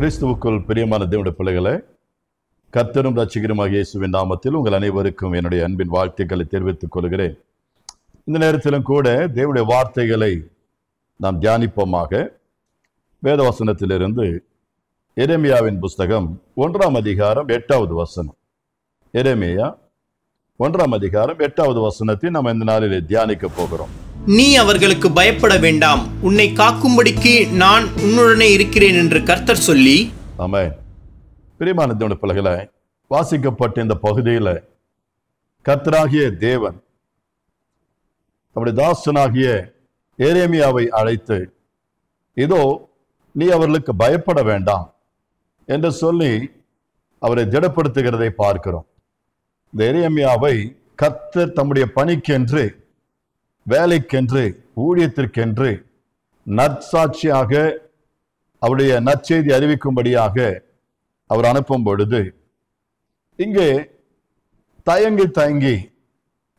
கிறிஸ்துவுக்குள் பிரியமான தேவனுடைய பிள்ளைகளே, கர்த்தரும் இரட்சகருமாகிய இயேசுவின் நாமத்தில் உங்கள் அனைவருக்கும் என்னுடைய அன்பின் வாழ்த்துக்களை தெரிவித்துக் கொள்கிறேன். இந்த நேரத்திலும் கூட தேவனுடைய வார்த்தைகளை நாம் தியானிப்போமாக. வேதவசனத்திலிருந்து எரேமியாவின் புஸ்தகம் 1ஆம் அதிகாரம் 8வது வசனம். எரேமியா 1ஆம் அதிகாரம் 8வது வசனத்தை நாம் இந்த நாளிலே தியானிக்க போகிறோம். நீ அவர்களுக்கு பயப்பட வேண்டாம், உன்னை காக்கும்படிக்கு நான் உன்னுடனே இருக்கிறேன் என்று கர்த்தர் சொல்லி. ஆமென். பிரியமான தேவனுடைய பிள்ளைகளே, வாசிக்கப்பட்ட இந்த பகுதியில் கர்த்தராகிய தேவன் அவருடைய தாசனாகிய எரேமியாவை அழைத்து, இதோ நீ அவர்களுக்கு பயப்பட வேண்டாம் என்று சொல்லி அவரை திடப்படுத்துகிறதை பார்க்கிறோம். இந்த எரேமியாவை கர்த்தர் தம்முடைய பணிக்கென்று, வேலைக்கென்று, ஊழியத்திற்கென்று நற்சாட்சியாக அவருடைய நற்செய்தி அறிவிக்கும்படியாக அவர் அனுப்பும் பொழுது இங்கே தயங்கி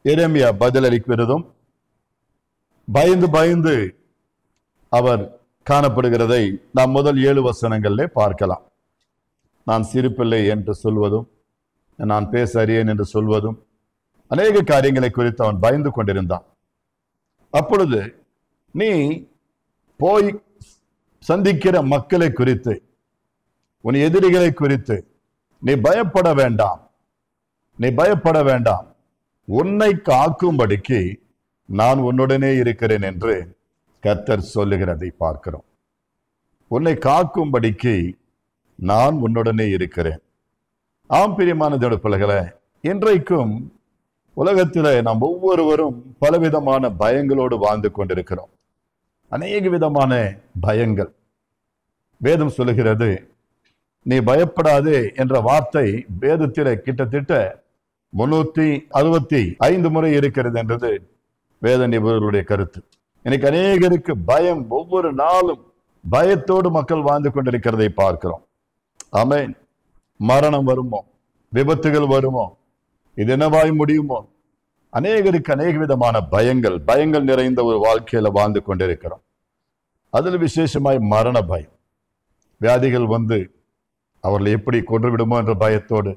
எரேமியா பதிலளிக்கிறதும் பயந்து பயந்து அவர் காணப்படுகிறதை நாம் முதல் 7 வசனங்களிலே பார்க்கலாம். நான் சிரிப்பில்லை என்று சொல்வதும், நான் பேச அறியேன் என்று சொல்வதும், அநேக காரியங்களை குறித்து அவன் பயந்து கொண்டிருந்தான். அப்பொழுது நீ போய் சந்திக்கிற மக்களை குறித்து, உன் எதிரிகளை குறித்து நீ பயப்பட வேண்டாம், நீ பயப்பட வேண்டாம், உன்னை காக்கும்படிக்கு நான் உன்னுடனே இருக்கிறேன் என்று கர்த்தர் சொல்லுகிறதை பார்க்கிறோம். உன்னை காக்கும்படிக்கு நான் உன்னுடனே இருக்கிறேன். ஆம் பிரியமான தேவனுடைய பிள்ளைகளே, இன்றைக்கும் உலகத்தில் நாம் ஒவ்வொருவரும் பலவிதமான பயங்களோடு வாழ்ந்து கொண்டிருக்கிறோம். அநேக விதமான பயங்கள். வேதம் சொல்லுகிறது, நீ பயப்படாதே என்ற வார்த்தை வேதத்தில் கிட்டத்தட்ட 365 முறை இருக்கிறது என்றது வேத நிபுணர்களுடைய கருத்து. எனக்கு அநேகருக்கு பயம், ஒவ்வொரு நாளும் பயத்தோடு மக்கள் வாழ்ந்து கொண்டிருக்கிறதை பார்க்கிறோம். ஆமென். மரணம் வருமோ, விபத்துகள் வருமோ, இது என்னவாய் முடியுமோ, அநேகருக்கு அநேக விதமான பயங்கள் நிறைந்த ஒரு வாழ்க்கையில வாழ்ந்து கொண்டிருக்கிறோம். அதில் விசேஷமாய் மரண பயம். வியாதிகள் வந்து அவர்களை எப்படி கொன்று விடுமோ என்ற பயத்தோடு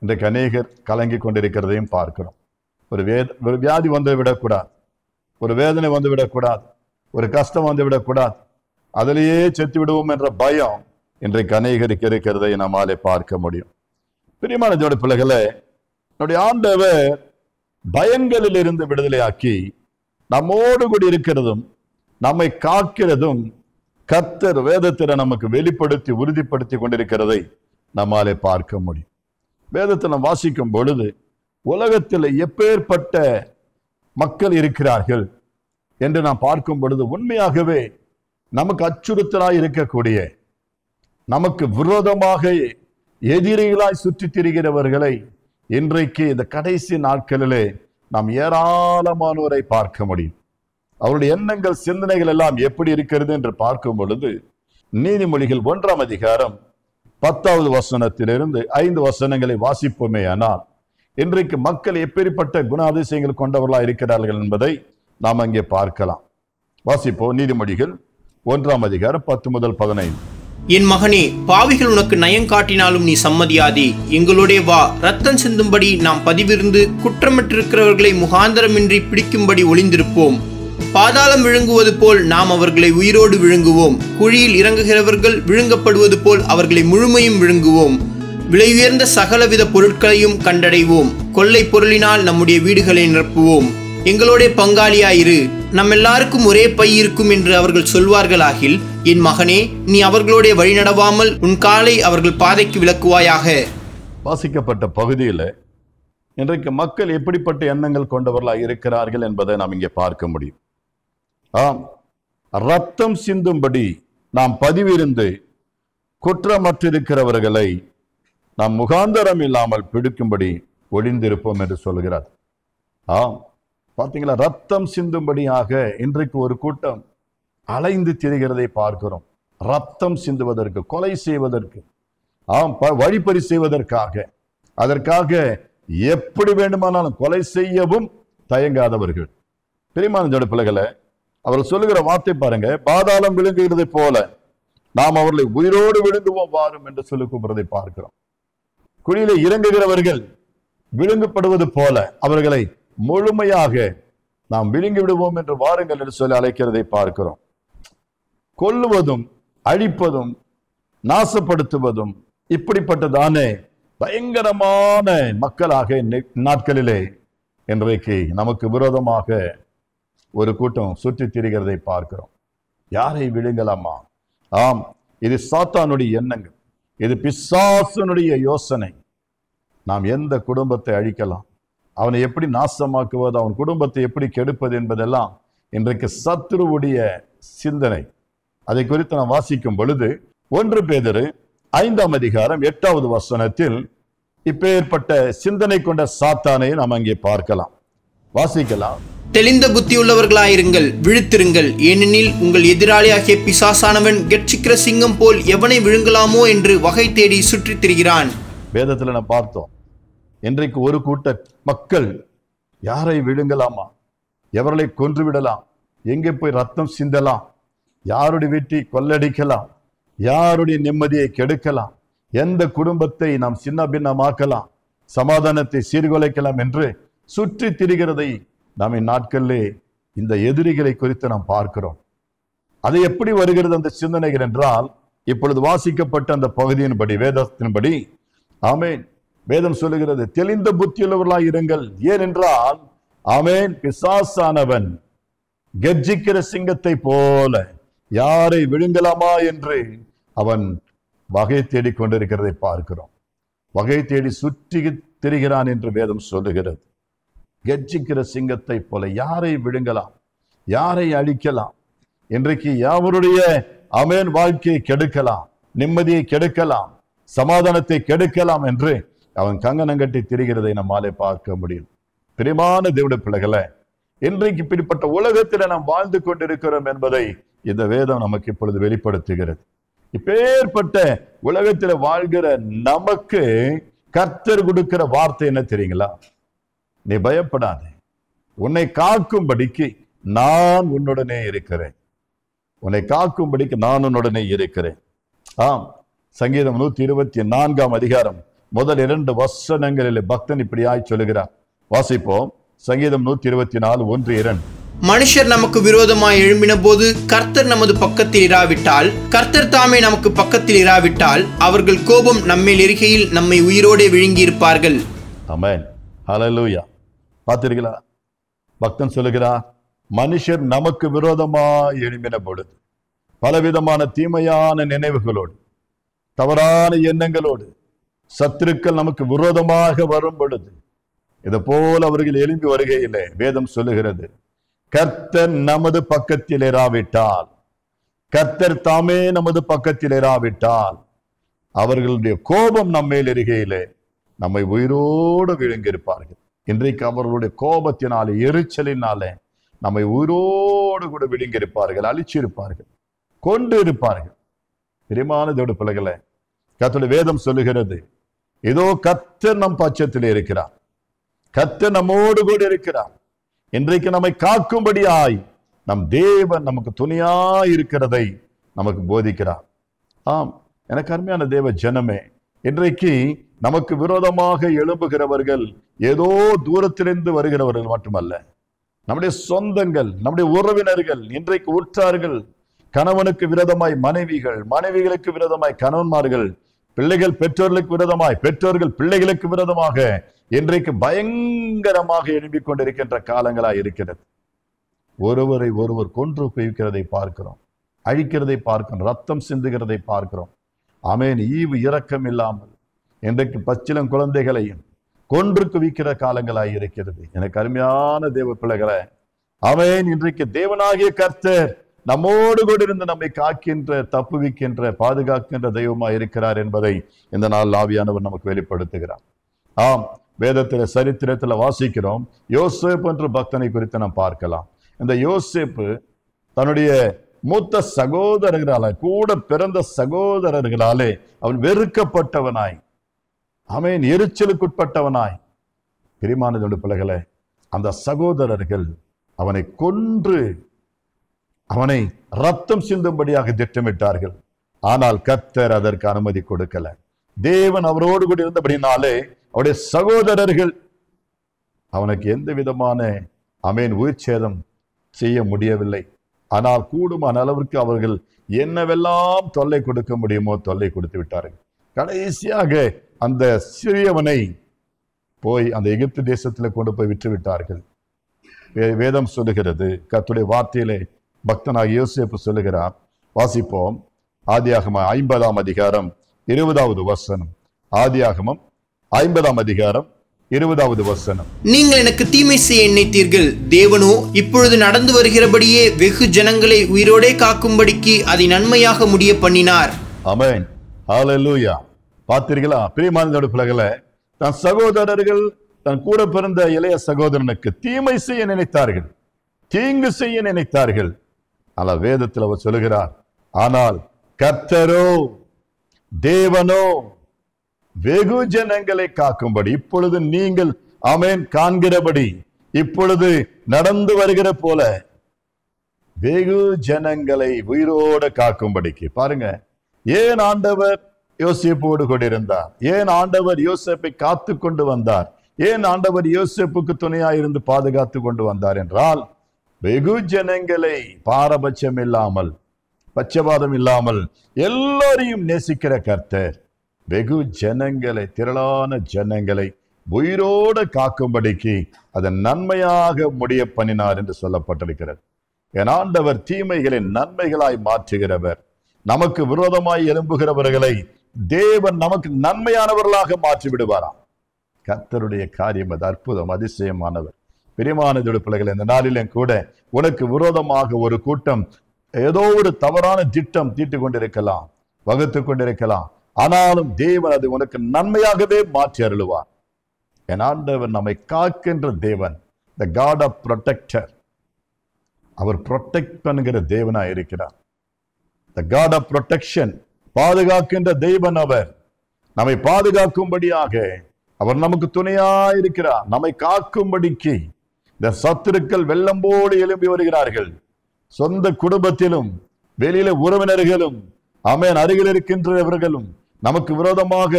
இன்றைக்கு அநேகர் கலங்கி கொண்டிருக்கிறதையும் பார்க்கிறோம். ஒரு வியாதி வந்து விடக்கூடாது, ஒரு வேதனை வந்து விடக்கூடாது, ஒரு கஷ்டம் வந்து விடக்கூடாது, அதிலேயே செத்து விடுவோம் என்ற பயம் இன்றைக்கு அநேகருக்கு இருக்கிறதை நம்மாலே பார்க்க முடியும். பிரியமான தேவனுடைய பிள்ளைகளே, நம்முடைய ஆண்டவர் பயங்களில் இருந்து விடுதலையாக்கி நம்மோடு கூட இருக்கிறதும் நம்மை காக்கிறதும் கர்த்தர் வேதத்தில் நமக்கு வெளிப்படுத்தி உறுதிப்படுத்தி கொண்டிருக்கிறதை நம்மாலே பார்க்க முடியும். வேதத்தில் நாம் வாசிக்கும் பொழுது உலகத்தில் எப்பேற்பட்ட மக்கள் இருக்கிறார்கள் என்று நாம் பார்க்கும் பொழுது உண்மையாகவே நமக்கு அச்சுறுத்தலாய் இருக்கக்கூடிய, நமக்கு விரோதமாக எதிரிகளாய் சுற்றி திரிகிறவர்களை இன்றைக்கு இந்த கடைசி நாட்களிலே நாம் ஏராளமானோரை பார்க்க முடியும். அவருடைய எண்ணங்கள், சிந்தனைகள் எல்லாம் எப்படி இருக்கிறது என்று பார்க்கும் பொழுது நீதிமொழிகள் 1ஆம் அதிகாரம் 10வது வசனத்திலிருந்து 5 வசனங்களை வாசிப்போமே. ஆனால் இன்றைக்கு மக்கள் எப்பேற்பட்ட குணாதிசயங்கள் கொண்டவர்களாக இருக்கிறார்கள் என்பதை நாம் அங்கே பார்க்கலாம். வாசிப்போம். நீதிமொழிகள் 1ஆம் அதிகாரம் 10 முதல் 15. என் மகனே, பாவிகள் உனக்கு நயங்காட்டினாலும் நீ சம்மதியாதே. எங்களோடே வா, ரத்தம் சிந்தும்படி நாம் பதிவிருந்து குற்றமற்றிருக்கிறவர்களை முகாந்தரமின்றி பிடிக்கும்படி ஒளிந்திருப்போம். பாதாளம் விழுங்குவது போல் நாம் அவர்களை உயிரோடு விழுங்குவோம். குழியில் இறங்குகிறவர்கள் விழுங்கப்படுவது போல் அவர்களை முழுமையும் விழுங்குவோம். விலையுயர்ந்த சகலவித பொருட்களையும் கண்டடைவோம். கொள்ளை பொருளினால் நம்முடைய வீடுகளை நிரப்புவோம். எங்களோட பங்காளியாயிரு, நம் எல்லாருக்கும் ஒரே பை இருக்கும் என்று அவர்கள் சொல்வார்களாகில், என் மகனே, நீ அவர்களோட வழி நடவாமல் உன் காலை அவர்கள் பாதைக்கு விலக்குவாயாக. வாசிக்கப்பட்ட பகுதியில் இன்றைக்கு மக்கள் எப்படிப்பட்ட எண்ணங்கள் கொண்டவர்களாக இருக்கிறார்கள் என்பதை நாம் இங்கே பார்க்க முடியும். ஆம், ரத்தம் சிந்தும்படி நாம் பதிவிருந்து குற்றமற்றிருக்கிறவர்களை நாம் முகாந்தரம் இல்லாமல் பிடிக்கும்படி ஒளிந்திருப்போம் என்று சொல்கிறார். ஆம், பார்த்தீங்களா, ரத்தம் சிந்தும்படியாக இன்றைக்கு ஒரு கூட்டம் அலைந்து திரிகிறதை பார்க்கிறோம். ரத்தம் சிந்துவதற்கு, கொலை செய்வதற்கு, வழிப்பறி செய்வதற்காக, அதற்காக எப்படி வேண்டுமானாலும் கொலை செய்யவும் தயங்காதவர்கள். பிரியமான பிள்ளைகளை, அவர் சொல்லுகிற வார்த்தை பாருங்க, பாதாளம் விழுங்குகிறதை போல நாம் அவர்களை உயிரோடு விழுங்குவோம் வாரும் என்று சொல்லி கூப்பிடுறதை பார்க்கிறோம். குழியிலே இறங்குகிறவர்கள் விழுங்கப்படுவது போல அவர்களை முழுமையாக நாம் விழுங்கி விடுவோம் என்று வாருங்கள் என்று சொல்லி அழைக்கிறதை பார்க்கிறோம். கொல்லுவதும் அழிப்பதும் நாசப்படுத்துவதும் இப்படிப்பட்டதான பயங்கரமான மக்களாக நாட்களிலே இன்றைக்கு நமக்கு விரோதமாக ஒரு கூட்டம் சுற்றி திரிகிறதை பார்க்கிறோம். யாரை விழுங்கலாமா? ஆம், இது சாத்தானுடைய எண்ணங்கள், இது பிசாசனுடைய யோசனை. நாம் எந்த குடும்பத்தை அழிக்கலாம், அவனை எப்படி நாசமாக்குவது, அவன் குடும்பத்தை எப்படி கெடுப்பது என்பதெல்லாம் இன்றைக்கு சத்துருவுடைய சிந்தனை. அதை குறித்து நாம் வாசிக்கும் பொழுது 1 பேதுரு 5ஆம் அதிகாரம் 8வது வசனத்தில் இப்பேற்பட்ட சிந்தனை கொண்ட சாத்தானை நாம் அங்கே பார்க்கலாம். வாசிக்கலாம். தெளிந்த புத்தியுள்ளவர்களாயிருங்கள், விழித்திருங்கள். ஏனெனில் உங்கள் எதிராளியாகிய பிசாசானவன் கெர்ச்சிக்கிற சிங்கம் போல் எவனை விழுங்கலாமோ என்று வகை தேடி சுற்றித் திரிகிறான். வேதத்தில் நாம் பார்த்தோம், இன்றைக்கு ஒரு கூட்ட மக்கள் யாரை விழுங்கலாமா, எவர்களை கொன்று விடலாம், எங்கே போய் ரத்தம் சிந்தலாம், யாருடைய வீட்டை கொள்ளடிக்கலாம், யாருடைய நிம்மதியை கெடுக்கலாம், எந்த குடும்பத்தை நாம் சின்ன பின்னமாக்கலாம், சமாதானத்தை சீர்குலைக்கலாம் என்று சுற்றி திரிகிறதை நாம் இந்நாட்களிலே இந்த எதிரிகளை குறித்து நாம் பார்க்கிறோம். அது எப்படி வருகிறது அந்த சிந்தனைகள் என்றால், இப்பொழுது வாசிக்கப்பட்ட அந்த பகுதியின்படி, வேதத்தின்படி, ஆமேன், வேதம் சொல்லுகிறது, தெளிந்த புத்தியுள்ளவர்களாய் இருங்கள். ஏனென்றால் ஆமேன், பிசாசானவன் கர்ஜிக்கிற சிங்கத்தை போல யாரை விழுங்கலாமா என்று அவன் வகை தேடி கொண்டிருக்கிறதை பார்க்கிறோம். வகை தேடி சுற்றி திரிகிறான் என்று வேதம் சொல்லுகிறது. கர்ஜிக்கிற சிங்கத்தை போல யாரை விழுங்கலாம், யாரை அழிக்கலாம், இன்றைக்கு யாவருடைய ஆமென் வாழ்க்கையை கெடுக்கலாம், நிம்மதியை கெடுக்கலாம், சமாதானத்தை கெடுக்கலாம் என்று அவன் கங்கணம் கட்டி திரிகிறதை நம்மாலே பார்க்க முடியும். பிரியமான தேவனுடைய பிள்ளைகளே, இன்றைக்கு இப்படிப்பட்ட உலகத்தில் நாம் வாழ்ந்து கொண்டிருக்கிறோம் என்பதை இந்த வேதம் நமக்கு இப்பொழுது வெளிப்படுத்துகிறது. இப்பேற்பட்ட உலகத்தில் வாழ்கிற நமக்கு கர்த்தர் கொடுக்கிற வார்த்தை என்ன தெரியுங்களா? நீ பயப்படாதே, உன்னை காக்கும்படிக்கு நான் உன்னுடனே இருக்கிறேன். உன்னை காக்கும்படிக்கு நான் உன்னுடனே இருக்கிறேன். ஆம், சங்கீதம் 124ஆம் அதிகாரம் முதல் 2 வசனங்களில் பக்தன் இப்படியாய் சொல்லுகிறார். வாசிப்போம். சங்கீதம் 124 1 2. மனுஷர் நமக்கு விரோதமாய் எழும்பின போது கர்த்தர் நமது பக்கத்தில் இராவிட்டால், கர்த்தர் தாமே நமக்கு பக்கத்தில் இராவிட்டால், அவர்கள் கோபம் நம்மேல் இருக்கையில் நம்மை உயிரோடே விழுங்கி இருப்பார்கள். ஆமென், ஹல்லேலூயா. பார்த்தீர்களா? பக்தன் சொல்லுகிறார், மனுஷர் நமக்கு விரோதமாய் எழும்பின பொழுது, பலவிதமான தீமையான நினைவுகளோடு, தவறான எண்ணங்களோடு சத்துருக்கள் நமக்கு விரோதமாக வரும் பொழுது, இது போல அவர்கள் எழும்பி வருகையிலே வேதம் சொல்லுகிறது, கர்த்தர் நமது பக்கத்தில் இராவிட்டால், கர்த்தர் தாமே நமது பக்கத்தில் இராவிட்டால், அவர்களுடைய கோபம் நம்மேல் இருக்கையிலே நம்மை உயிரோடு விழுங்கியிருப்பார்கள். இன்றைக்கு அவர்களுடைய கோபத்தினாலே, எரிச்சலினாலே நம்மை உயிரோடு கூட விழுங்கியிருப்பார்கள், அழிச்சிருப்பார்கள், கொண்டு இருப்பார்கள். பிரியமான தேவனுடைய பிள்ளைகளே, கர்த்தருடைய வேதம் சொல்லுகிறது, இதோ கர்த்தர் நம் பட்சத்தில் இருக்கிறார், கர்த்தர் நம்மோடு கூட இருக்கிறார். இன்றைக்கு நம்மை காக்கும்படியாய் நம் தேவன் நமக்கு துணையாய் இருக்கிறதை நமக்கு போதிக்கிறார். ஆம், எனக்கு அருமையான தேவ ஜனமே, இன்றைக்கு நமக்கு விரோதமாக எழும்புகிறவர்கள் ஏதோ தூரத்திலிருந்து வருகிறவர்கள் மட்டுமல்ல, நம்முடைய சொந்தங்கள், நம்முடைய உறவினர்கள், இன்றைக்கு உற்றார்கள், கணவனுக்கு விரோதமாய் மனைவிகள், மனைவிகளுக்கு விரோதமாய் கணவன்மார்கள், பிள்ளைகள் பெற்றோர்களுக்கு விரோதமாய், பெற்றோர்கள் பிள்ளைகளுக்கு விரோதமாக இன்றைக்கு பயங்கரமாக எழும்பிக் கொண்டிருக்கின்ற காலங்களாய் இருக்கிறது. ஒருவரை ஒருவர் கொன்று குவிக்கிறதை பார்க்கிறோம், அழிக்கிறதை பார்க்கிறோம், ரத்தம் சிந்துகிறதை பார்க்கிறோம். ஆமென், ஈவு இரக்கம் இல்லாமல் இன்றைக்கு பச்சிளம் குழந்தைகளையும் கொன்று குவிக்கிற காலங்களாய் இருக்கிறது. எனக்கு அருமையான தேவ பிள்ளைகளே, ஆமென், இன்றைக்கு தேவனாகிய கர்த்தர் நம்மோடு கூட இருந்து நம்மை காக்கின்ற, தப்புவிக்கின்ற, பாதுகாக்கின்ற தெய்வமாய் இருக்கிறார் என்பதை இந்த நாள் ஆவியானவர் நமக்கு வெளிப்படுத்துகிறார். ஆம், வேதத்தில் சரித்திரத்தில் வாசிக்கிறோம், யோசேப்பு என்ற பக்தனை குறித்து நாம் பார்க்கலாம். இந்த யோசேப்பு தன்னுடைய மூத்த சகோதரர்களாலே, கூட பிறந்த சகோதரர்களாலே அவன் வெறுக்கப்பட்டவனாய், ஆமென், எரிச்சலுக்குட்பட்டவனாய், பிரியமான பிள்ளைகளே, அந்த சகோதரர்கள் அவனை கொன்று அவனை ரத்தம் சிந்தும்படியாக திட்டமிட்டார்கள். ஆனால் கர்த்தர் அதற்கு அனுமதி கொடுக்கல. தேவன் அவரோடு கூட இருந்தபடினாலே அவருடைய சகோதரர்கள் அவனுக்கு எந்த விதமான உயிர் சேதம் செய்ய முடியவில்லை. ஆனால் கூடுமான அளவிற்கு அவர்கள் என்னவெல்லாம் தொல்லை கொடுக்க முடியுமோ தொல்லை கொடுத்து விட்டார்கள். கடைசியாக அந்த சிறியவனை போய் அந்த எகிப்து தேசத்தில் கொண்டு போய் விற்று விட்டார்கள். வேதம் சொல்லுகிறது, கர்த்தருடைய வார்த்தையிலே பக்தனாக யோசேப்பு சொல்லுகிறார். வாசிப்போம். ஆதியாகமம் 50ஆம் அதிகாரம் 20வது வசனம். ஆதியாகமம் 50ஆம் அதிகாரம் 20வது வசனம். நீங்கள் எனக்கு தீமை செய்ய நினைத்தீர்கள், தேவனோ இப்பொழுது நடந்து வருகிறபடியே வெகு ஜனங்களை உயிரோடே காக்கும்படிக்கு அதை நன்மையாக முடிய பண்ணினார். ஆமென். ஹல்லேலூயா. பார்த்தீர்களா பிரியமான பிள்ளைகளே, தன் சகோதரர்கள் தன் கூட பிறந்த இளைய சகோதரனுக்கு தீமை செய்ய நினைத்தார்கள், தீங்கு செய்ய நினைத்தார்கள். ஆனால் வேதத்தில் அவர் சொல்லுகிறார், ஆனால் கர்த்தரோ தேவனோ வெகு ஜனங்களை காக்கும்படி, இப்பொழுது நீங்கள் ஆமென் காண்கிறபடி, இப்பொழுது நடந்து வருகிற போல வெகு ஜனங்களை உயிரோடு காக்கும்படிக்கு. பாருங்க, ஏன் ஆண்டவர் யோசேப்போடு கொண்டிருந்தார்? ஏன் ஆண்டவர் யோசேப்பை காத்து கொண்டு வந்தார்? ஏன் ஆண்டவர் யோசேப்புக்கு துணையாயிருந்து பாதுகாத்து கொண்டு வந்தார் என்றால், வெகு ஜனங்களை பாரபட்சம் இல்லாமல் பட்சபாதம் இல்லாமல் எல்லோரையும் நேசிக்கிற கர்த்தர் வெகு ஜனங்களை, திரளான ஜனங்களை உயிரோடு காக்கும்படிக்கு அதை நன்மையாக முடிய பண்ணினார் என்று சொல்லப்பட்டிருக்கிறது. என் ஆண்டவர் தீமைகளை நன்மைகளாய் மாற்றுகிறவர். நமக்கு விரோதமாய் எழும்புகிறவர்களை தேவன் நமக்கு நன்மையானவர்களாக மாற்றி விடுவாராம். கர்த்தருடைய காரியம் அது அற்புதம், அதிசயமானவர். பிரியமான பிள்ளைகள், இந்த நாளிலும் கூட உனக்கு விரோதமாக ஒரு கூட்டம் ஏதோ ஒரு தவறான திட்டம் தீட்டிக் கொண்டிருக்கலாம், வகுத்து கொண்டிருக்கலாம். ஆனாலும் தேவன் அது உனக்கு நன்மையாகவே மாற்றி அருளுவார். என் ஆண்டவர் நம்மை காக்கின்ற தேவன், the God of protector. அவர் ப்ரொடெக்ட் பண்ணுகிற தேவனா இருக்கிறார். the God of protection, பாதுகாக்கின்ற தேவன். அவர் நம்மை பாதுகாக்கும்படியாக அவர் நமக்கு துணையா இருக்கிறார். நம்மை காக்கும்படிக்கு இந்த சத்துருக்கள் வெள்ளம் போடு எழும்பி வருகிறார்கள். சொந்த குடும்பத்திலும் வெளியில உறவினர்களும் ஆமென் அருகில் இருக்கின்றவர்களும் நமக்கு விரோதமாக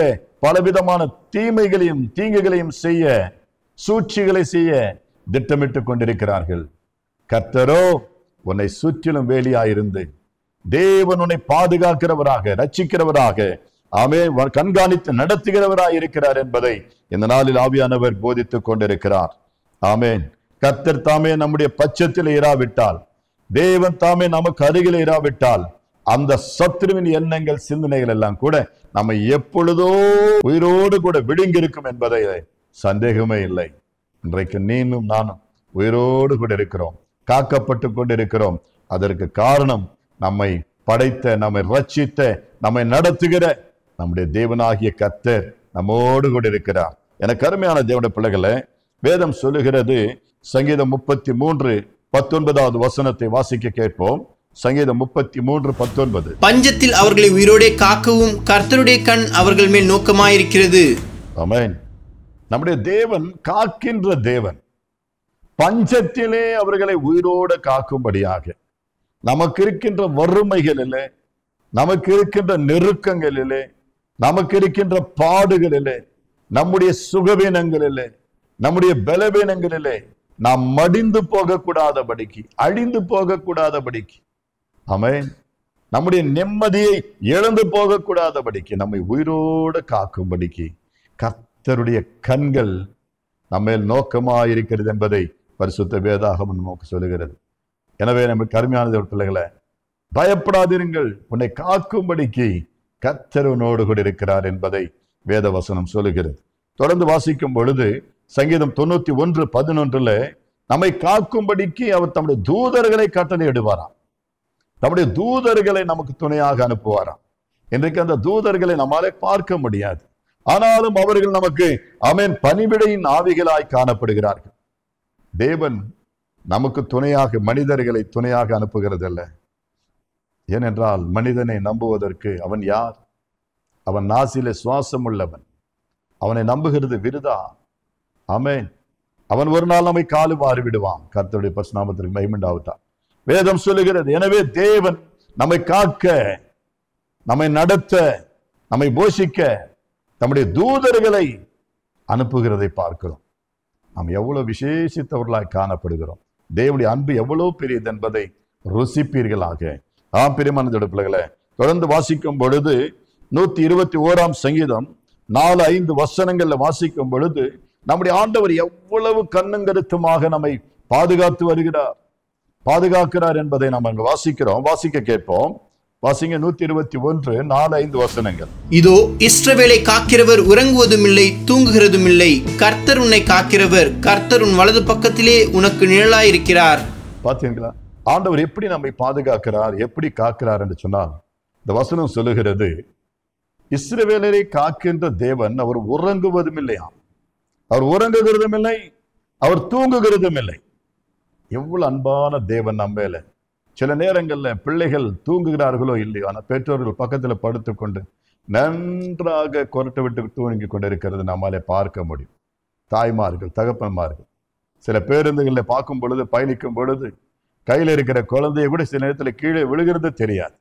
பலவிதமான தீமைகளையும் தீங்குகளையும் செய்ய, சூழ்ச்சிகளை செய்ய திட்டமிட்டுக் கொண்டிருக்கிறார்கள். கர்த்தரோ உன்னை சுற்றிலும் வேலியாயிருந்து தேவன் உன்னை பாதுகாக்கிறவராக, ரட்சிக்கிறவராக, ஆமென் கண்காணித்து நடத்துகிறவராய் இருக்கிறார் என்பதை இந்த நாளில் ஆவியானவர் போதித்துக் கொண்டிருக்கிறார். ஆமென். கர்த்தர் தாமே நம்முடைய பட்சத்தில் இராவிட்டால், தேவன் தாமே நமக்கு அருகில் இராவிட்டால், அந்த சத்துருவின் எண்ணங்கள் சிந்தனைகள் எல்லாம் கூட நம்மை எப்பொழுதோ உயிரோடு கூட விழுங்கி இருக்கும் என்பதை சந்தேகமே இல்லை. இன்றைக்கு நீனும் நானும் உயிரோடு கூட இருக்கிறோம், காக்கப்பட்டு கொண்டிருக்கிறோம். அதற்கு காரணம் நம்மை படைத்த, நம்மை ரட்சித்த, நம்மை நடத்துகிற நம்முடைய தேவனாகிய கர்த்தர் நம்மோடு கூட இருக்கிறார். எனக்கு அருமையான தேவனுடைய பிள்ளைகளை, வேதம் சொல்லுகிறது, சங்கீதம் 33:19வது வசனத்தை வாசிக்க கேட்போம். சங்கீதம் 33:19. பஞ்சத்தில் அவர்களை உயிரோடே காக்கவும் கர்த்தருடைய கண் அவர்கள் மேல் நோக்கமாயிருக்கிறது. ஆமென். நம்முடைய தேவன் காக்கின்ற தேவன். பஞ்சத்திலே அவர்களை உயிரோடு காக்கும்படியாக, நமக்கு இருக்கின்ற வறுமைகளிலே, நமக்கு இருக்கின்ற நெருக்கங்களிலே, நமக்கு இருக்கின்ற பாடுகளிலே, நம்முடைய சுகவீனங்களிலே, நம்முடைய பலவீனங்களிலே நாம் மடிந்து போகக்கூடாதபடிக்கு, அழிந்து போகக்கூடாதபடிக்கு, ஆமென், நம்முடைய நிம்மதியை இழந்து போகக்கூடாதபடிக்கு, நம்மை உயிரோடு காக்கும்படிக்கு கர்த்தருடைய கண்கள் நம்ம நோக்கமாயிருக்கிறது என்பதை பரிசுத்த வேதாகமம் நமக்கு சொல்லுகிறது. எனவே நமக்கு அருமையான பிள்ளைகளை, பயப்படாதிருங்கள், உன்னை காக்கும்படிக்கு கர்த்தர் உன்னோடு கூட இருக்கிறார் என்பதை வேத வசனம் சொல்லுகிறது. தொடர்ந்து வாசிக்கும் பொழுது சங்கீதம் 91:11 நம்மை காக்கும்படிக்கு அவர் தம்முடைய தூதர்களை கட்டளையிடுவாராம். தம்முடைய தூதர்களை நமக்கு துணையாக அனுப்புவாராம். இன்றைக்கு அந்த தூதர்களை நம்மாலே பார்க்க முடியாது, ஆனாலும் அவர்கள் நமக்கு ஆமென் பணிவிடையின் ஆவிகளாய் காணப்படுகிறார்கள். தேவன் நமக்கு துணையாக மனிதர்களை துணையாக அனுப்புகிறது அல்ல. ஏனென்றால் மனிதனை நம்புவதற்கு அவன் யார்? அவன் நாசிலே சுவாசம் உள்ளவன். அவனை நம்புகிறது விருதா. ஆமென். அவன் ஒரு நாள் நம்மை காலு மாறி விடுவான். கர்த்தருடைய பரிசுநாமத்திற்கு மகிமை உண்டாகட்டும். வேதம் சொல்லுகிறது, எனவே தேவன் நம்மை காக்க நம்மை நடத்த, நம்மை போஷிக்க நம்முடைய தூதர்களை அனுப்புகிறதை பார்க்கிறோம். நாம் எவ்வளவு விசேஷித்தவர்களாய் காணப்படுகிறோம். தேவனுடைய அன்பு எவ்வளவு பெரியது என்பதை ருசிப்பீர்களாக. பிரியமான பிள்ளைகளை, தொடர்ந்து வாசிக்கும் பொழுது 121 சங்கீதம் 4-5 வசனங்கள்ல வாசிக்கும் பொழுது நம்முடைய ஆண்டவர் எவ்வளவு கண்ணும் கருத்துமாக நம்மை பாதுகாத்து வருகிறார், பாதுகாக்கிறார் என்பதை நாம் அங்கு வாசிக்கிறோம். வாசிக்க கேட்போம். வாசிங்க 121 4-5 வசனங்கள். இதோ இஸ்ரவேலை காக்கிறவர் உறங்குவதும் இல்லை, தூங்குகிறதும் இல்லை. கர்த்தர் உன்னை காக்கிறவர், கர்த்தர் உன் வலது பக்கத்திலே உனக்கு நிழலாயிருக்கிறார். பாத்தீங்களா ஆண்டவர் எப்படி நம்மை பாதுகாக்கிறார், எப்படி காக்கிறார் என்று சொன்னால், இந்த வசனம் சொல்லுகிறது, இஸ்ரவேலரை காக்கின்ற தேவன் அவர் உறங்குவதும் இல்லையா, அவர் உறங்குகிறதும் இல்லை, அவர் தூங்குகிறதும் இல்லை. எவ்வளவு அன்பான தேவன் நம்ம மேல. சில நேரங்கள்ல பிள்ளைகள் தூங்குகிறார்களோ இல்லையோ, ஆனால் பெற்றோர்கள் பக்கத்துல படுத்துக்கொண்டு நன்றாக கொரட்டை விட்டு தூங்கி கொண்டிருக்கிறது நம்மாலே பார்க்க முடியும். தாய்மார்கள், தகப்பன்மார்கள் சில பேருந்துகளில் பார்க்கும் பொழுது, பயணிக்கும் பொழுது கையில் இருக்கிற குழந்தைய கூட சில நேரத்தில் கீழே விழுகிறது தெரியாது.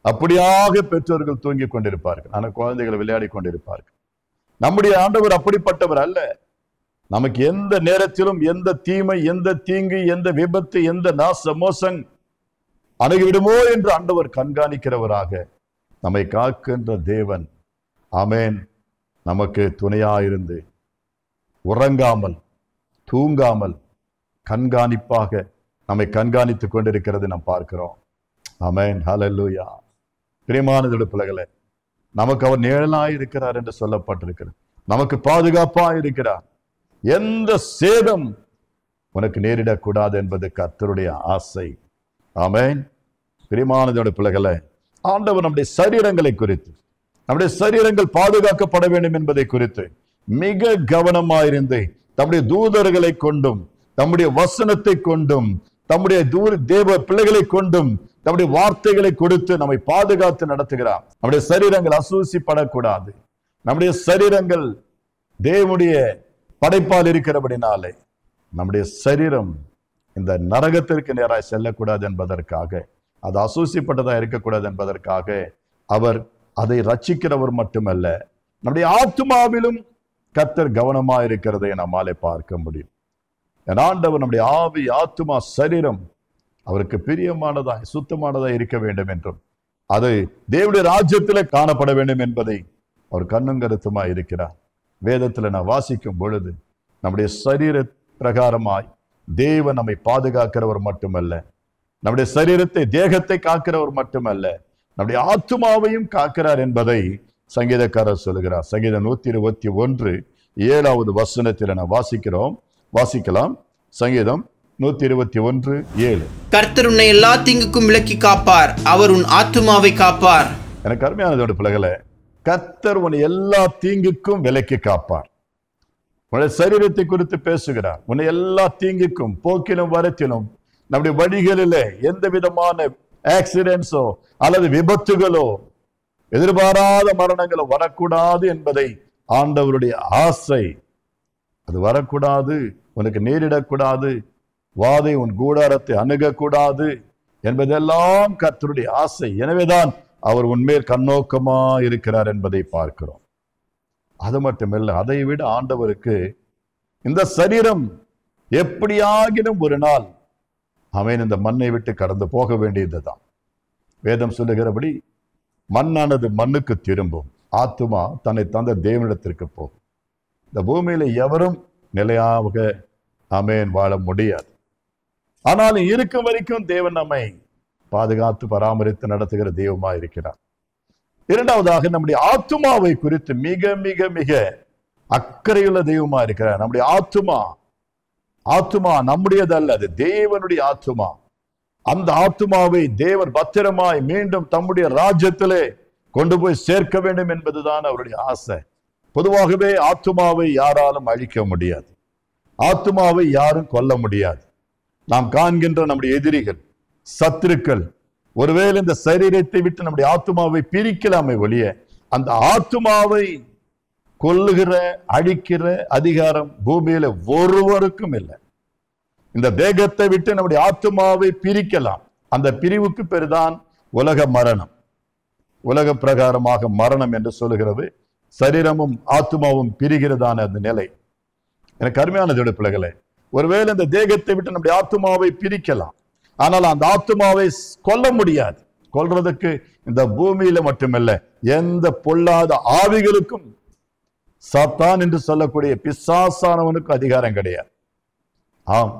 அப்படியாக பெற்றோர்கள் தூங்கி கொண்டிருப்பார்கள், ஆனால் குழந்தைகளை விளையாடி கொண்டிருப்பார்கள். நம்முடைய ஆண்டவர் அப்படிப்பட்டவர் அல்ல. நமக்கு எந்த நேரத்திலும் எந்த தீமை, எந்த தீங்கு, எந்த விபத்து, எந்த நாச மோசம் அணுகிவிடுமோ என்று ஆண்டவர் கண்காணிக்கிறவராக நம்மை காக்கின்ற தேவன். ஆமேன். நமக்கு துணையாயிருந்து உறங்காமல் தூங்காமல் கண்காணிப்பாக நம்மை கண்காணித்துக் கொண்டிருக்கிறது நாம் பார்க்கிறோம். ஆமென். ஹல்லேலூயா. பிரியமான பிள்ளைகளே, நமக்கு அவர் நிழலாய் இருக்கிறார் என்று சொல்லப்பட்டிருக்கிறது. நமக்கு பாதுகாப்பாய் இருக்கிறார். எந்த சேதம் உனக்கு நேரிடக்கூடாது என்பது கர்த்தருடைய ஆசை. ஆமென். பிரியமான பிள்ளைகளே, ஆண்டவர் நம்முடைய சரீரங்களை குறித்து, நம்முடைய சரீரங்கள் பாதுகாக்கப்பட வேண்டும் என்பதை குறித்து மிக கவனமாயிருந்து தம்முடைய தூதர்களை கொண்டும், தம்முடைய வசனத்தை கொண்டும், தம்முடைய தேவ பிள்ளைகளை கொண்டும் நம்முடைய வார்த்தைகளை கொடுத்து நம்மை பாதுகாத்து நடத்துகிறார். நம்முடைய சரீரங்கள் அசூசிப்படக்கூடாது. நம்முடைய சரீரங்கள் தேவனுடைய படைப்பால் இருக்கிறபடினாலே நம்முடைய சரீரம் இந்த நரகத்திற்கு நேராய் செல்லக்கூடாது என்பதற்காக, அது அசூசிப்பட்டதா இருக்கக்கூடாது என்பதற்காக அவர் அதை ரட்சிக்கிறவர் மட்டுமல்ல, நம்முடைய ஆத்துமாவிலும் கர்த்தர் கவனமா இருக்கிறதை நம்மாலே பார்க்க முடியும். ஆண்டவர் நம்முடைய ஆவி, ஆத்துமா, சரீரம் அவருக்கு பிரியமானதாய் சுத்தமானதாய் இருக்க வேண்டும் என்றும், அது தேவனுடைய ராஜ்யத்திலே காணப்பட வேண்டும் என்பதை அவர் கண்ணும் கருத்துமாய் இருக்கிறார். வேதத்தில் நான் வாசிக்கும் பொழுது நம்முடைய சரீர பிரகாரமாய் தேவன் நம்மை பாதுகாக்கிறவர் மட்டுமல்ல, நம்முடைய சரீரத்தை, தேகத்தை காக்கிறவர் மட்டுமல்ல, நம்முடைய ஆத்துமாவையும் காக்கிறார் என்பதை சங்கீதக்காரர் சொல்லுகிறார். சங்கீதம் 121 7வது வசனத்தில் நான் வாசிக்கலாம். சங்கீதம் 121:7. கர்த்தர் உன்னை எல்லா தீங்குக்கும் விலக்கி காப்பார், அவர் உன் ஆத்துமாவை காப்பார். எனக்கு அருமையானதோட பிள்ளைகளே, கர்த்தர் உன்னை எல்லா தீங்குக்கும் விலக்கி காப்பார். உன்னுடைய சரீரத்தை குறித்து பேசுகிறார். உன்னை எல்லா தீங்குக்கும், போக்கிலும் வரத்திலும், நம்முடைய வழிகளிலே எந்த விதமான ஆக்சிடென்ட்ஸோ அல்லது விபத்துகளோ, எதிர்பாராத மரணங்களோ வரக்கூடாது என்பதை ஆண்டவருடைய ஆசை. அது வரக்கூடாது, உனக்கு நேரிடக்கூடாது, வாதை உன் கூடாரத்தை அணுகக்கூடாது என்பதெல்லாம் கர்த்தருடைய ஆசை. எனவேதான் அவர் உன்மேல் கண்ணோக்கமா இருக்கிறார் என்பதை பார்க்கிறோம். அது மட்டுமல்ல, அதை விட ஆண்டவருக்கு இந்த சரீரம் எப்படியாகிலும் ஒரு நாள் அவன் இந்த மண்ணை விட்டு கடந்து போக வேண்டியதுதான். வேதம் சொல்லுகிறபடி மண்ணானது மண்ணுக்கு திரும்பும், ஆத்துமா தன்னை தந்த தேவனிடத்திற்கு போகும். இந்த பூமியில எவரும் நிலையாக ஆமென் வாழ முடியாது. ஆனாலும் இருக்கும் வரைக்கும் தேவன் நம்மை பாதுகாத்து பராமரித்து நடத்துகிற தெய்வமா இருக்கிறார். இரண்டாவதாக, நம்முடைய ஆத்துமாவை குறித்து மிக மிக மிக அக்கறையுள்ள தெய்வமா இருக்கிறார். நம்முடைய ஆத்துமா நம்முடையதல்ல, அது தேவனுடைய ஆத்துமா. அந்த ஆத்துமாவை தேவன் பத்திரமாய் மீண்டும் தம்முடைய ராஜ்யத்திலே கொண்டு போய் சேர்க்க வேண்டும் என்பதுதான் அவருடைய ஆசை. பொதுவாகவே ஆத்துமாவை யாராலும் அழிக்க முடியாது, ஆத்துமாவை யாரும் கொல்ல முடியாது. நாம் காண்கின்ற நம்முடைய எதிரிகள், சத்துருக்கள் ஒருவேளை இந்த சரீரத்தை விட்டு நம்முடைய ஆத்துமாவை பிரிக்கலாமே ஒழிய, அந்த ஆத்துமாவை கொல்லுகிற, அழிக்கிற அதிகாரம் பூமியில ஒருவருக்கும் இல்லை. இந்த தேகத்தை விட்டு நம்முடைய ஆத்துமாவை பிரிக்கலாம். அந்த பிரிவுக்கு பேருதான் உலக மரணம். உலக பிரகாரமாக மரணம் என்று சொல்லுகிறது. சரீரமும் ஆத்மாவும் பிரிகிறதான அந்த நிலை. எனக்கு அருமையானது பிள்ளைகளே, ஒருவேளை இந்த தேகத்தை விட்டு நம்முடைய ஆத்மாவை பிரிக்கலாம், ஆனால் அந்த ஆத்மாவை கொல்ல முடியாது. கொல்றதுக்கு இந்த பூமியில மட்டுமல்ல, எந்த பொல்லாத ஆவிகளுக்கும், சாத்தான் என்று சொல்லக்கூடிய பிசாசானவனுக்கு அதிகாரம் கிடையாது. ஆம்,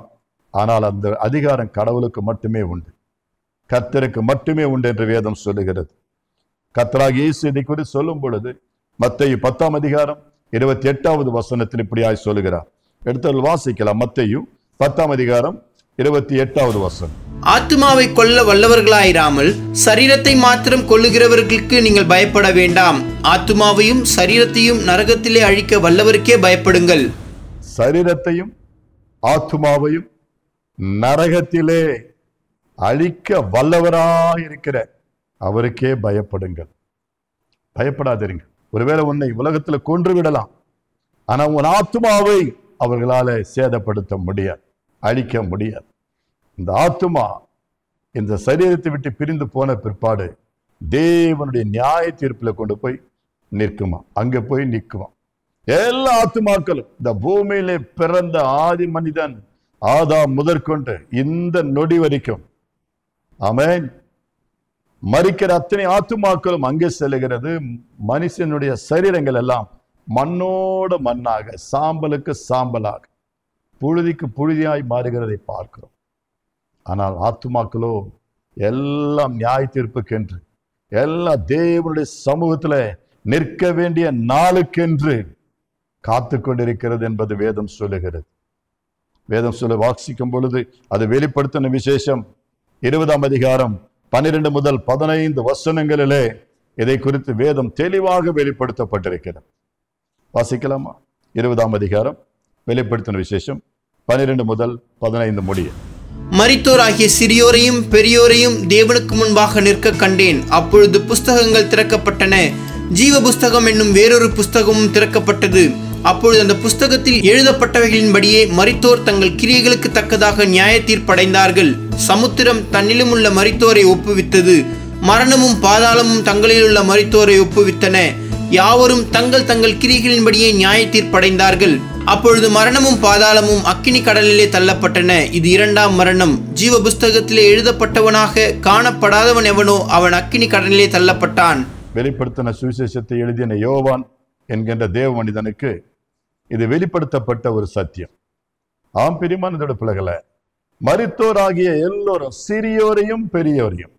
ஆனால் அந்த அதிகாரம் கடவுளுக்கு மட்டுமே உண்டு, கர்த்தருக்கு மட்டுமே உண்டு என்று வேதம் சொல்லுகிறது. கர்த்தராகிய இயேசு இதை குறித்து சொல்லும் பொழுது மத்தேயு 10ஆம் அதிகாரம் 28வது வசனத்தில் இப்படியாய் சொல்லுகிறார். எடுத்து வாசிக்கலாம். மத்தேயு 10ஆம் அதிகாரம் 28வது வசனம். ஆத்துமாவை கொல்ல வல்லவர்களாயிராமல் சரீரத்தை மாத்திரம் கொல்லுகிறவர்களுக்கு நீங்கள் பயப்பட வேண்டாம். ஆத்துமாவையும் சரீரத்தையும் நரகத்திலே அழிக்க வல்லவருக்கே பயப்படுங்கள். சரீரத்தையும் ஆத்துமாவையும் நரகத்திலே அழிக்க வல்லவராயிருக்கிற அவருக்கே பயப்படுங்கள். பயப்படாதீங்க. ஒருவேளை உன்னை உலகத்தில் கொன்று விடலாம், ஆனா உன் ஆத்துமாவை அவர்களால சேதப்படுத்த முடியாது, அழிக்க முடியாது. இந்த ஆத்துமா இந்த சரீரத்தை விட்டு பிரிந்து போன பிற்பாடு தேவனுடைய நியாய தீர்ப்புல கொண்டு போய் நிற்குமா, அங்க போய் நிற்குமா. எல்லா ஆத்துமாக்களும் இந்த பூமியிலே பிறந்த ஆதி மனிதன் ஆதாம் முதற்கொண்டு இந்த நொடி வரைக்கும், ஆமென், மரிக்கிற அத்தனை ஆத்துமாக்களும் அங்கே செல்லுகிறது. மனுஷனுடைய சரீரங்கள் எல்லாம் மண்ணோடு மண்ணாக, சாம்பலுக்கு சாம்பலாக, புழுதிக்கு புழுதியாய் மாறுகிறதை பார்க்கிறோம். ஆனால் ஆத்துமாக்களோ எல்லாம் நியாய தீர்ப்புக்கென்று, எல்லா தேவனுடைய சமூகத்துல நிற்க வேண்டிய நாளுக்கென்று காத்து கொண்டிருக்கிறது என்பது வேதம் சொல்லுகிறது. வேதம் சொல்ல வாசிக்கும் பொழுது அது வெளிப்படுத்தின விசேஷம் 20ஆம் அதிகாரம் 12 முதல் 15 வசனங்களிலே இதை குறித்து வேதம் தெளிவாக வெளிப்படுத்தப்பட்டிருக்கிறது. வாசிக்கலாமா? 20ஆம் அதிகாரம் வெளிப்படுத்தின விசேஷம் 12 முதல் 15 முடிய. மரித்தோராகிய சிறியோரையும் பெரியோரையும் தேவனுக்கு முன்பாக நிற்க கண்டேன். அப்பொழுது புஸ்தகங்கள் திறக்கப்பட்டன. ஜீவ புஸ்தகம் என்னும் வேறொரு புஸ்தகமும் திறக்கப்பட்டது. அப்பொழுது அந்த புஸ்தகத்தில் எழுதப்பட்டவைகளின்படியே மரித்தோர் தங்கள் கிரியைகளுக்கு தக்கதாக நியாய தீர்ப்படைந்தார்கள். சமுத்திரம் தன்னிலும் உள்ள மரித்தோரை ஒப்புவித்தது. மரணமும் பாதாளமும் தங்களில் உள்ள மரித்தோரை ஒப்புவித்தன. யாவரும் தங்கள் தங்கள் கிரியைகளின்படியே நியாய தீர்ப்படைந்தார்கள். அப்பொழுது மரணமும் பாதாளமும் அக்கினி கடலிலே தள்ளப்பட்டன. இது 2ஆம் மரணம். ஜீவ புஸ்தகத்திலே எழுதப்பட்டவனாக காணப்படாதவன் எவனோ அவன் அக்கினி கடலிலே தள்ளப்பட்டான். வெளிப்படுத்தின சுவிசேஷத்தை எழுதின யோவான் என்கின்ற தேவ மனிதனுக்கு இது வெளிப்படுத்தப்பட்ட ஒரு சத்தியம். ஆம் பிரியமானதோட பிள்ளைகளை, மரித்தோராகிய எல்லோரும், சிறியோரையும் பெரியோரையும்,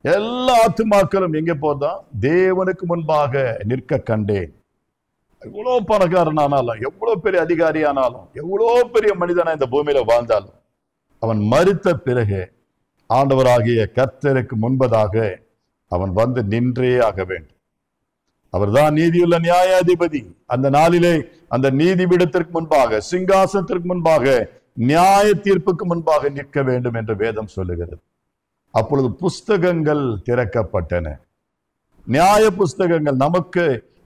எல்லா ஆத்துமாக்களும் எங்கே போதான்? தேவனுக்கு முன்பாக நிற்க கண்டேன். எவ்வளோ பணக்காரனானாலும், எவ்வளோ பெரிய அதிகாரியானாலும், எவ்வளோ பெரிய மனிதனா இந்த பூமியில வாழ்ந்தாலும், அவன் மரித்த பிறகு ஆண்டவராகிய கர்த்தருக்கு முன்பதாக அவன் வந்து நின்றே ஆக வேண்டும். அவர்தான் நீதியுள்ள நியாயாதிபதி. அந்த நாளிலே அந்த நீதிபீடத்திற்கு முன்பாக, சிங்காசனத்திற்கு முன்பாக, நியாய தீர்ப்புக்கு முன்பாக நிற்க வேண்டும் என்று வேதம் சொல்லுகிறது. அப்பொழுது புஸ்தகங்கள் திறக்கப்பட்டன. நியாய புஸ்தகங்கள் நமக்கு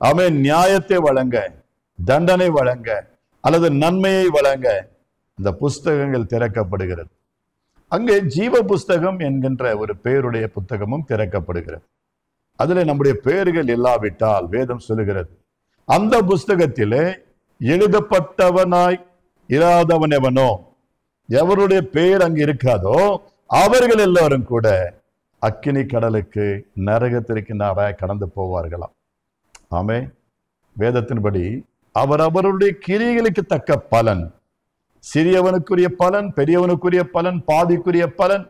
அவன் நியாயத்தை வழங்க, தண்டனை வழங்க, அல்லது நன்மையை வழங்க இந்த புஸ்தகங்கள் திறக்கப்படுகிறது. அங்கே ஜீவ புஸ்தகம் என்கின்ற ஒரு பெயருடைய புத்தகமும் திறக்கப்படுகிறது. அதுல நம்முடைய பெயர்கள் இல்லாவிட்டால் வேதம் சொல்லுகிறது, அந்த புஸ்தகத்திலே எழுதப்பட்டவனாய் இராதவன் எவனோ, எவருடைய பெயர் அங்கு இருக்காதோ அவர்கள் எல்லாரும் கூட அக்கினி கடலுக்கு, நரகத்திற்கு நேராய் கடந்து போவார்களாம். ஆமே, வேதத்தின்படி அவரவருடைய கிரியைகளுக்கு தக்க பலன், சிறியவனுக்குரிய பலன், பெரியவனுக்குரிய பலன், பாவிக்குரிய பலன்,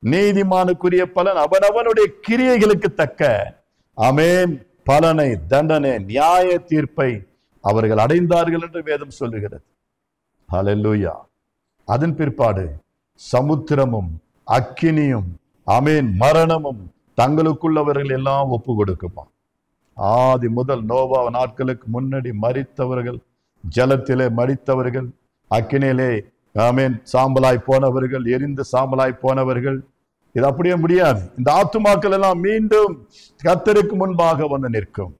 நீதிமானுக்குரிய பலன், அவனவனுடைய கிரியைகளுக்கு தக்க ஆமென் பலனை, தண்டனை, நியாய தீர்ப்பை அவர்கள் அடைந்தார்கள் என்று வேதம் சொல்லுகிறது. ஹல்லேலூயா. அதன் பிற்பாடு சமுத்திரமும் அக்கினியும் ஆமென் மரணமும் தங்களுக்குள்ளவர்கள் எல்லாம் ஒப்பு கொடுக்குமா. ஆதி முதல் நோவா நாட்களுக்கு முன்னாடி மரித்தவர்கள், ஜலத்திலே மரித்தவர்கள், அக்கினியிலே ஆமென் சாம்பலாய் போனவர்கள், எரிந்து சாம்பலாய் போனவர்கள், இது அப்படியே முடியாது. இந்த ஆத்துமாக்கள் எல்லாம் மீண்டும் கர்த்தருக்கு முன்பாக வந்து நிற்கும்.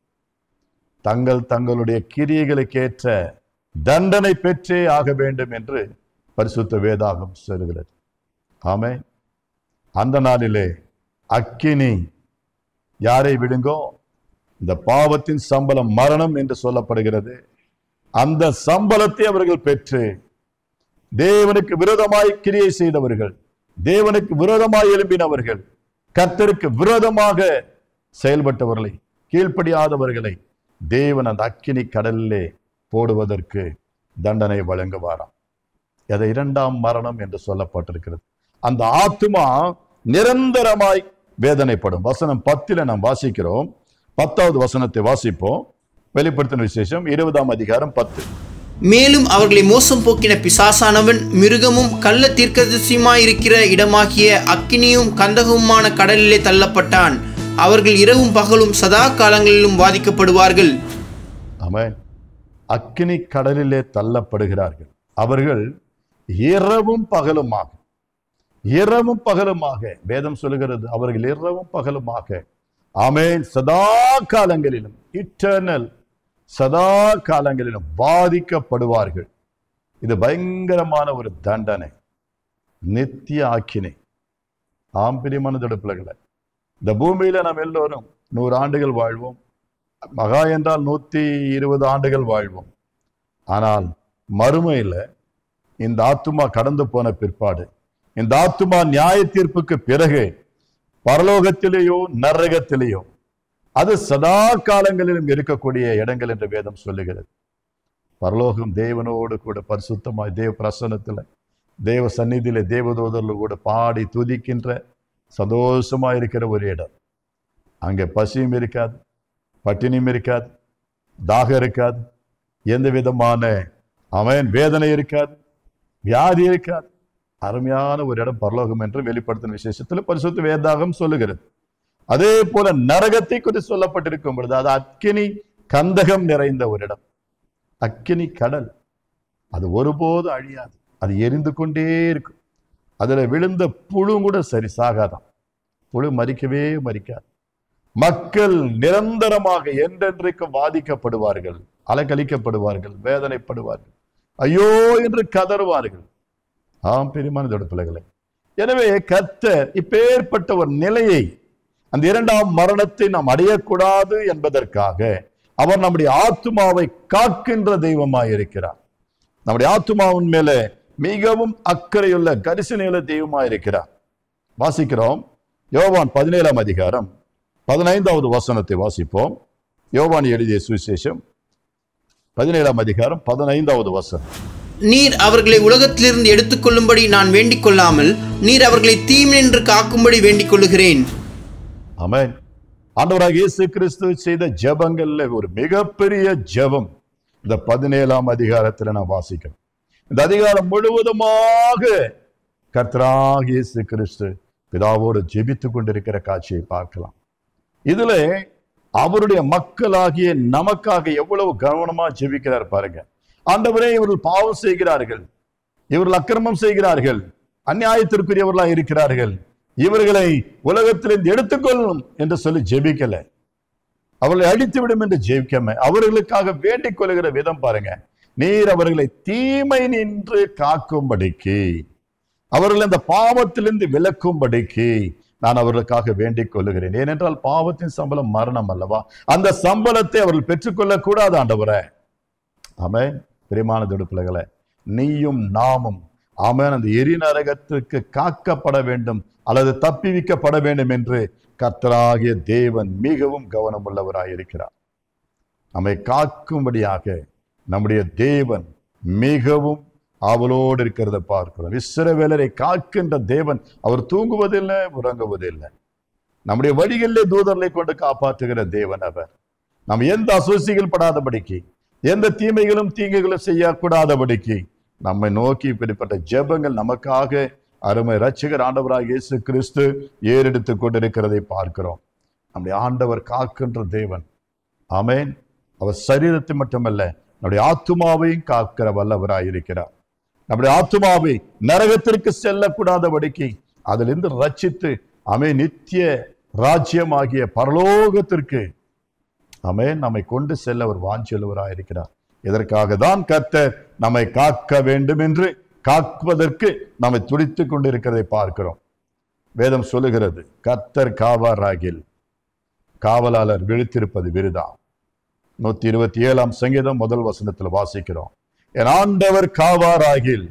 தங்களுடைய கிரியைகளுக்கு ஏற்ற தண்டனை பெற்றே ஆக வேண்டும் என்று பரிசுத்த வேதாகம் சொல்கிறது. ஆமென். அந்த நாளிலே அக்கினி யாரை விடுங்கோ? இந்த பாவத்தின் சம்பளம் மரணம் என்று சொல்லப்படுகிறது. அந்த சம்பளத்தை அவர்கள் பெற்று தேவனுக்கு விரோதமாய் கிரியை செய்தவர்கள், தேவனுக்கு விரோதமாய் எழும்பினவர்கள், கர்த்தருக்கு விரோதமாக செயல்பட்டவர்களை, கீழ்ப்படியாதவர்களை தேவன் அந்த அக்கினி கடலிலே போடுவதற்கு தண்டனை வழங்குவாராம். அதை இரண்டாம் மரணம் என்று சொல்லப்பட்டிருக்கிறது. அந்த ஆத்துமா நிரந்தரமாய் வேதனைப்படும். வசனம் 10 நாம் வாசிக்கிறோம். 10வது வசனத்தை வாசிப்போம். வெளிப்படுத்தின விசேஷம் 20ஆம் அதிகாரம் 10. மேலும் அவர்களை மோசம் போக்கின பிசாசானவன் மிருகமும் கள்ள தீர்க்கதரிசியுமாயிருக்கிற இடமாகிய அக்கினியும் கந்தகமுமான கடலிலே தள்ளப்பட்டான். அவர்கள் இரவும் பகலும் சதா காலங்களிலும் வாதிக்கப்படுவார்கள். ஆமென். அக்கினி கடலிலே தள்ளப்படுகிறார்கள். அவர்கள் இரவும் பகலுமாக, இரவும் பகலுமாக, வேதம் சொல்லுகிறது, அவர்கள் இரவும் பகலுமாக, ஆமென், சதா காலங்களிலும், இட்டர்னல், சதா காலங்களிலும் பாதிக்கப்படுவார்கள். இது பயங்கரமான ஒரு தண்டனை, நித்திய ஆக்கினை. ஆம்பிரியமான பிள்ளைகளை, இந்த பூமியில நாம் எல்லோரும் 100 ஆண்டுகள் வாழ்வோம், மகா என்றால் 120 ஆண்டுகள் வாழ்வோம். ஆனால் மறுமையில இந்த ஆத்துமா கடந்து போன பிற்பாடு, இந்த ஆத்துமா நியாய தீர்ப்புக்கு பிறகு பரலோகத்திலேயோ நரகத்திலேயோ அது சதா காலங்களிலும் இருக்கக்கூடிய இடங்கள் என்று வேதம் சொல்லுகிறது. பரலோகம் தேவனோடு கூட பரிசுத்தமாய் தேவ பிரசன்னத்தில், தேவ சந்நிதியில தேவதூதர்கள் கூட பாடி துதிக்கின்ற சந்தோஷமா இருக்கிற ஒரு இடம். அங்கே பசியும் இருக்காது, பட்டினியும் இருக்காது, தாகம் இருக்காது, எந்த விதமான வேதனை இருக்காது, வியாதி இருக்காது. அருமையான ஒரு இடம் பரலோகம் என்று வெளிப்படுத்தின விசேஷத்தில் பரிசுத்த வேதாகம் சொல்லுகிறது. அதே போல நரகத்தை குறித்து சொல்லப்பட்டிருக்கும் பொழுது அது அக்கினி கந்தகம் நிறைந்த ஒரு இடம், அக்கினி கடல். அது ஒருபோது அழியாது, அது எரிந்து கொண்டே இருக்கும். அதுல விழுந்த புழு கூட சரி சாகாதான், புழு மரிக்கவே மரிக்காது. மக்கள் நிரந்தரமாக என்றென்றைக்கு பாதிக்கப்படுவார்கள், அலக்கழிக்கப்படுவார்கள், வேதனைப்படுவார்கள், ஐயோ என்று கதறுவார்கள். பெரியமான பிள்ளைகளை, எனவே கர்த்தர் இப்பேற்பட்ட ஒரு நிலையை, அந்த இரண்டாம் மரணத்தை நாம் அடையக்கூடாது என்பதற்காக அவர் நம்முடைய ஆத்துமாவை காக்கின்ற தெய்வமாய் இருக்கிறார். நம்முடைய ஆத்துமாவின் மேல மிகவும் அக்கறையுள்ள கரிசனையுள்ள தெய்வமாய் இருக்கிறார். வாசிக்கிறோம் யோவான் 17ஆம் அதிகாரம் 15வது வசனத்தை வாசிப்போம். யோவான் எழுதிய சுவிசேஷம் 17ஆம் அதிகாரம் 15வது வசனம். நீர் அவர்களை உலகத்திலிருந்து எடுத்துக்கொள்ளும்படி நான் வேண்டிக் கொள்ளாமல் நீர் அவர்களை தீமையினின்று காக்கும்படி வேண்டிக் கொள்ளுகிறேன். ஆமென். ஆண்டவராகிய இயேசு கிறிஸ்து செய்த ஜெபங்கள்ல ஒரு மிகப்பெரிய ஜெபம் இந்த 17ஆம் அதிகாரத்தில் நான் வாசிக்கிறேன். இந்த அதிகாரம் முழுவதுமாக கர்த்தராகிய இயேசு கிறிஸ்து பிதாவோடு ஜெபித்துக் கொண்டிருக்கிற காட்சியை பார்க்கலாம். இதுல அவருடைய மக்களாகிய நமக்காக எவ்வளவு கவனமா ஜெபிக்கிறார் பாருங்க. ஆண்டவரே, இவர்கள் பாவம் செய்கிறார்கள், இவர்கள் அக்கிரமம் செய்கிறார்கள், அநியாயத்திற்குரியவர்களாக இருக்கிறார்கள், இவர்களை உலகத்திலிருந்து எடுத்துக்கொள்ளும் என்று சொல்லி ஜெபிக்கல, அவர்களை அழித்துவிடும் என்று ஜெபிக்காம அவர்களுக்காக வேண்டிக் கொள்ளுகிற விதம் பாருங்க. நீர் அவர்களை தீமை நின்று காக்கும்படிக்கு, அவர்கள் அந்த பாவத்திலிருந்து விலக்கும்படிக்கு நான் அவர்களுக்காக வேண்டிக் கொள்ளுகிறேன். ஏனென்றால் பாவத்தின் சம்பளம் மரணம் அல்லவா? அந்த சம்பளத்தை அவர்கள் பெற்றுக்கொள்ள கூடாது ஆண்டவரே. ஆமென். பிரியமான பிள்ளைகளே, நீயும் நாமும் ஆமென் அந்த எரி நரகத்திற்கு காக்கப்பட வேண்டும் அல்லது தப்பிவிக்கப்பட வேண்டும் என்று கர்த்தராகிய தேவன் மிகவும் கவனம் உள்ளவராயிருக்கிறார். நம்மை காக்கும்படியாக நம்முடைய தேவன் மிகவும் ஆவலோடு இருக்கிறத பார்க்கிறோம். இஸ்ரவேலரை காக்கின்ற தேவன், அவர் தூங்குவதில்லை, உறங்குவதில்லை. நம்முடைய வழிகளிலே தூதர்களை கொண்டு காப்பாற்றுகிற தேவன் அவர். நாம் எந்த அசூசிகள் படாதபடிக்கு, எந்த தீமைகளும் தீங்குகளும் செய்யக்கூடாதபடிக்கு நம்மை நோக்கி இப்படிப்பட்ட ஜெபங்கள் நமக்காக அருமை இரட்சகர் ஆண்டவராகிய இயேசு கிறிஸ்து ஏறெடுத்துக் கொண்டிருக்கிறதை பார்க்கிறோம். நம்முடைய ஆண்டவர் காக்கின்ற தேவன். ஆமென். அவர் சரீரத்தை மட்டுமல்ல, நம்முடைய ஆத்துமாவையும் காக்கிற வல்லவராயிருக்கிறார். நம்முடைய ஆத்துமாவை நரகத்திற்கு செல்லக்கூடாதபடிக்கு அதிலிருந்து ரட்சித்து நித்திய ராஜ்யமாகிய பரலோகத்திற்கு நம்மை கொண்டு செல்ல அவர் வாஞ்சியுள்ளவராயிருக்கிறார். இதற்காக தான் கர்த்தர் நம்மை காக்க வேண்டும் என்று காப்பதற்கு நம்மை துடித்துக் கொண்டிருக்கிறதை பார்க்கிறோம். வேதம் சொல்லுகிறது, கர்த்தர் காவாராகில் காவலாளர் விழித்திருப்பது விருதா. 127 சங்கீதம் 1 வசனத்தில் வாசிக்கிறோம், என் ஆண்டவர் காவாராகில்,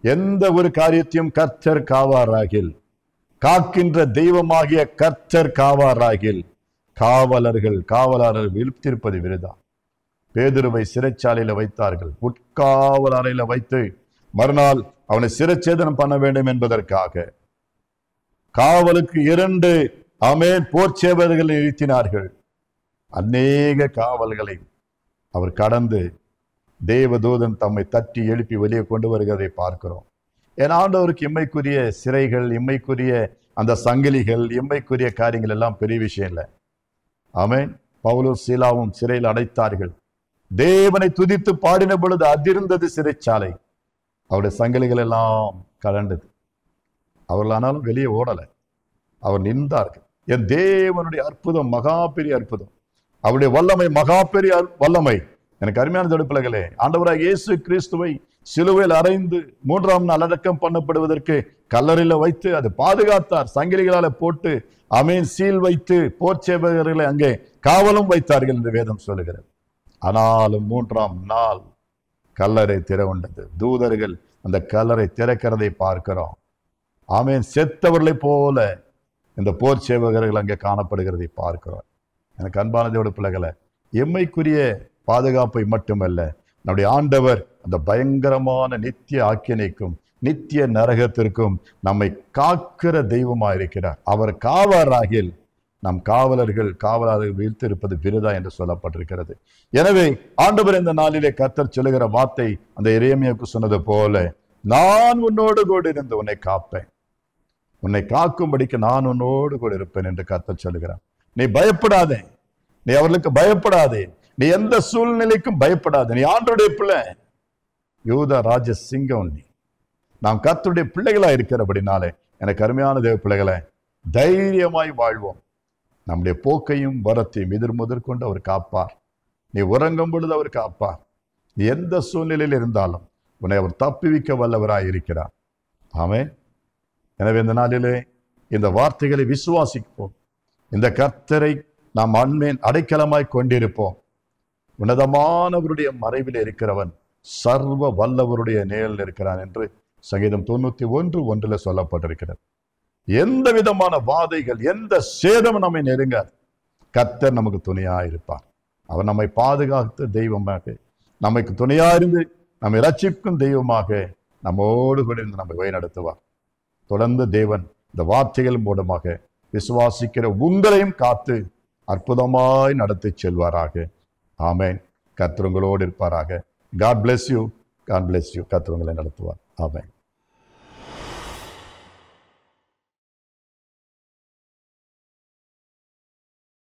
எந்த ஒரு காரியத்தையும் கர்த்தர் காவாராகில், காக்கின்ற தெய்வமாகிய கர்த்தர் காவாராகில், காவலாளர் விழித்திருப்பது விருதா. பேதுருவை சிறைச்சாலையில வைத்தார்கள், உட்காவல் அறையில வைத்து மறுநாள் அவனை சிறைச்சேதனம் பண்ண வேண்டும் என்பதற்காக காவலுக்கு 2 போர் சேவகர்களை நிறுத்தினார்கள். அநேக காவல்களை அவர் கடந்து தேவதூதன் தம்மை தட்டி எழுப்பி வெளியே கொண்டு வருகிறதை பார்க்கிறோம். என் ஆண்டவருக்கு இம்மைக்குரிய சிறைகள், இம்மைக்குரிய அந்த சங்கிலிகள், இம்மைக்குரிய காரியங்கள் எல்லாம் பெரிய விஷயம் இல்லை. ஆமென். பவுலும் சீலாவும் சிறையில் அடைத்தார்கள். தேவனை துதித்து பாடின பொழுது அதிர்ந்தது சிறைச்சாலை. அவருடைய சங்கிலிகள் எல்லாம் கலண்டது. அவர்கள் ஆனாலும் வெளியே ஓடலை, அவர் நின்றார்கள். என் தேவனுடைய அற்புதம் மகா பெரிய அற்புதம், அவருடைய வல்லமை மகா பெரிய வல்லமை. எனக்கு அருமையான தடுப்பிள்ளைகளே, ஆண்டவராக இயேசு கிறிஸ்துவை சிலுவையில் அறைந்து 3ஆம் நாள் அடக்கம் பண்ணப்படுவதற்கு கல்லறையில வைத்து அது பாதுகாத்தார். சங்கிலிகளால போட்டு சீல் வைத்து போர் சேவகர்களை அங்கே காவலும் வைத்தார்கள் என்று வேதம் சொல்லுகிறது. ஆனாலும் 3ஆம் நாள் கல்லறை திறவுண்டது. தூதர்கள் அந்த கல்லறை திறக்கிறதை பார்க்கிறோம். செத்தவர்களை போல இந்த போர் சேவகர்கள் அங்கே காணப்படுகிறதை பார்க்கிறோம். எனக்கு அன்பான தேவனுடைய பிள்ளைகளை, எம்மைக்குரிய பாதுகாப்பை மட்டுமல்ல, நம்முடைய ஆண்டவர் அந்த பயங்கரமான நித்திய ஆக்கினைக்கும் நித்திய நரகத்திற்கும் நம்மை காக்கிற தெய்வமாயிருக்கிறார். அவர் காவலராகில் நம் காவலாளர்கள் வீழ்த்திருப்பது விருதா என்று சொல்லப்பட்டிருக்கிறது. எனவே ஆண்டவர் இந்த நாளிலே கர்த்தர் சொல்லுகிற வார்த்தை அந்த எரேமியாவுக்கு சொன்னது போல, நான் உன்னோடு கூட இருந்து உன்னை காப்பேன், உன்னை காக்கும்படிக்கு நான் உன்னோடு கூட இருப்பேன் என்று கர்த்தர் சொல்லுகிறார். நீ பயப்படாதே, நீ அவர்களுக்கு பயப்படாதே, நீ எந்த சூழ்நிலைக்கும் பயப்படாதே. நீ ஆண்டவருடைய பிள்ளை, யூதா ராஜ சிங்கம். நீ நாம் கர்த்தருடைய பிள்ளைகளா இருக்கிறபடினாலே எனக்கு அருமையான தேவ பிள்ளைகளை, தைரியமாய் வாழ்வோம். நம்முடைய போக்கையும் வரத்தையும் முதற்கொண்டு அவர் காப்பார். நீ உறங்கும் பொழுது அவர் காப்பார். நீ எந்த சூழ்நிலையில் இருந்தாலும் உன்னை அவர் தப்புவிக்க வல்லவராய் இருக்கிறார். ஆமென். எனவே இந்த நாளிலே இந்த வார்த்தைகளை விசுவாசிப்போம். இந்த கர்த்தரை நாம் அடைக்கலமாய் கொண்டிருப்போம். உன்னதமானவருடைய மறைவில் இருக்கிறவன் சர்வ வல்லவருடைய நிழலில் இருக்கிறான் என்று சங்கீதம் 91:1 சொல்லப்பட்டிருக்கிறது. எந்த விதமான வாதைகள், எந்த சேதம் நம்மை நெருங்காது. கர்த்தர் நமக்கு துணையா இருப்பார். அவர் நம்மை பாதுகாத்த தெய்வமாக, நமக்கு துணையா இருந்து நம்மை ரட்சிக்கும் தெய்வமாக நம்மோடு கூட இருந்து நம்மை வழிநடத்துவார். தொடர்ந்து தேவன் இந்த வார்த்தைகள் மூலமாக விசுவாசிக்கிற உங்களையும் காத்து அற்புதமாய் நடத்தி செல்வாராக. ஆமென். கர்த்தர் உங்களோடு இருப்பாராக. God bless you. God bless you. கர்த்தர் உங்களை நடத்துவார். ஆமென்.